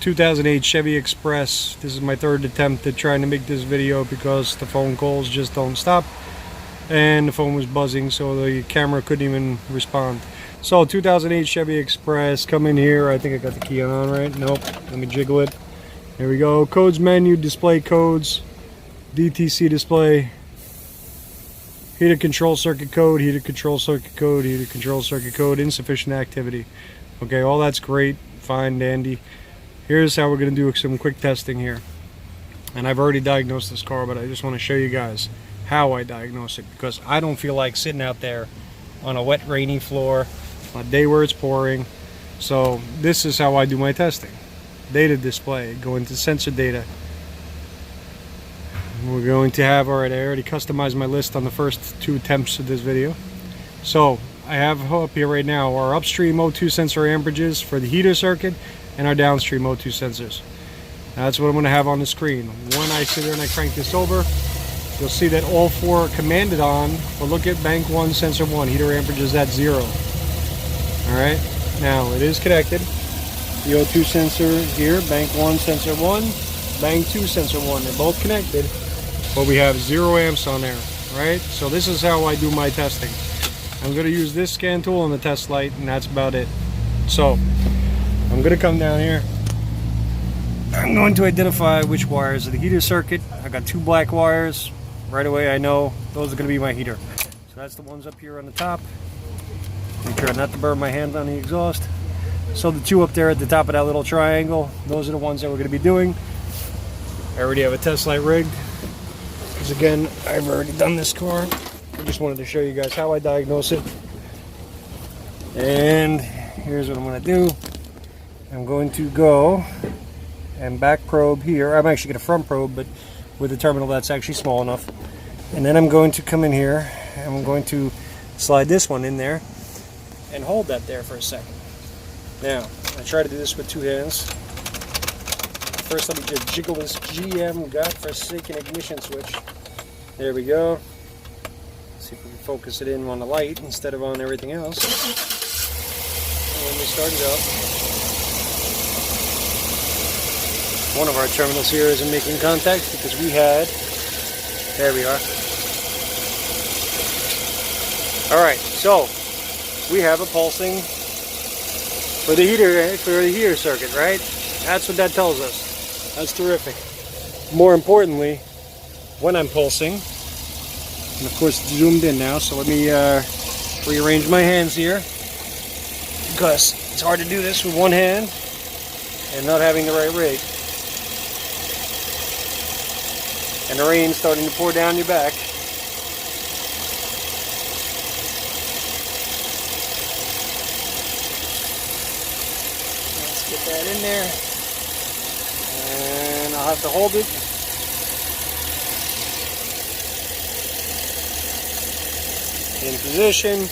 2008 Chevy Express. This is my third attempt at trying to make this video because the phone calls just don't stop and the phone was buzzing, so the camera couldn't even respond. So 2008 Chevy Express, come in here. I think I got the key on, right? Nope. Let me jiggle it. There we go. Codes menu, display codes, DTC display, heated control circuit code, heated control circuit code, heated control circuit code, insufficient activity. Okay, all that's great, fine, dandy. Here's how we're going to do some quick testing here. And I've already diagnosed this car, but I just want to show you guys how I diagnose it, because I don't feel like sitting out there on a wet, rainy floor on a day where it's pouring. So this is how I do my testing. Data display, go into sensor data. We're going to have, alright, I already customized my list on the first 2 attempts of this video. So I have up here right now our upstream O2 sensor amperages for the heater circuit and our downstream O2 sensors. That's what I'm going to have on the screen. When I sit there and I crank this over, you'll see that all 4 are commanded on, but look at bank 1, sensor 1, heater amperages at 0. Alright, now it is connected. The O2 sensor here, bank 1, sensor 1, bank 2, sensor 1. They're both connected, but we have 0 amps on there. Right? So this is how I do my testing. I'm going to use this scan tool on the test light, and that's about it. So I'm going to come down here. I'm going to identify which wires are the heater circuit. I got 2 black wires. Right away I know those are going to be my heater. So that's the ones up here on the top. Make sure not to burn my hand on the exhaust. So the 2 up there at the top of that little triangle, those are the ones that we're going to be doing. I already have a test light rigged, because again, I've already done this car. I just wanted to show you guys how I diagnose it. And here's what I'm going to do. I'm going to go and back probe here. I'm actually going to front probe, but with a terminal that's actually small enough. And then I'm going to come in here and I'm going to slide this one in there and hold that there for a second. Now, I try to do this with 2 hands. First, let me just jiggle this GM godforsaken ignition switch. There we go. See if we can focus it in on the light instead of on everything else. And when we start it up, one of our terminals here isn't making contact because we had, there we are. Alright, so we have a pulsing for the heater circuit, right? That's what that tells us. That's terrific. More importantly, when I'm pulsing, and of course it's zoomed in now, so let me rearrange my hands here, because it's hard to do this with one hand and not having the right rig. And the rain's starting to pour down your back. Let's get that in there. And I'll have to hold it. In position.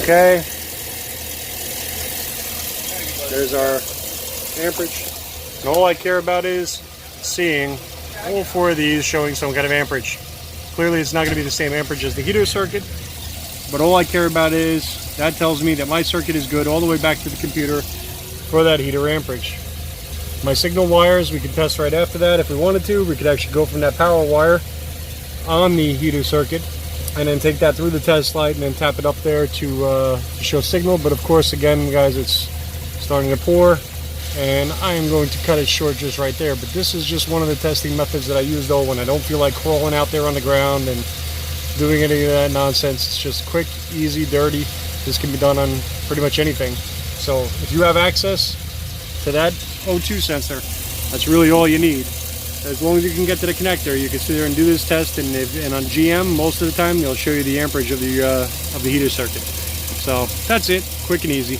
Okay. There's our amperage. And all I care about is seeing all 4 of these showing some kind of amperage. Clearly it's not going to be the same amperage as the heater circuit, but all I care about is that tells me that my circuit is good all the way back to the computer for that heater amperage. My signal wires we can test right after that if we wanted to. We could actually go from that power wire on the heater circuit and then take that through the test light and then tap it up there to show signal. But of course, again guys, it's starting to pour, and I am going to cut it short just right there. But this is just one of the testing methods that I use though when I don't feel like crawling out there on the ground and doing any of that nonsense. It's just quick, easy, dirty. This can be done on pretty much anything. So if you have access to that O2 sensor, that's really all you need. As long as you can get to the connector, you can sit there and do this test, and on GM most of the time they'll show you the amperage of the heater circuit. So that's it, quick and easy.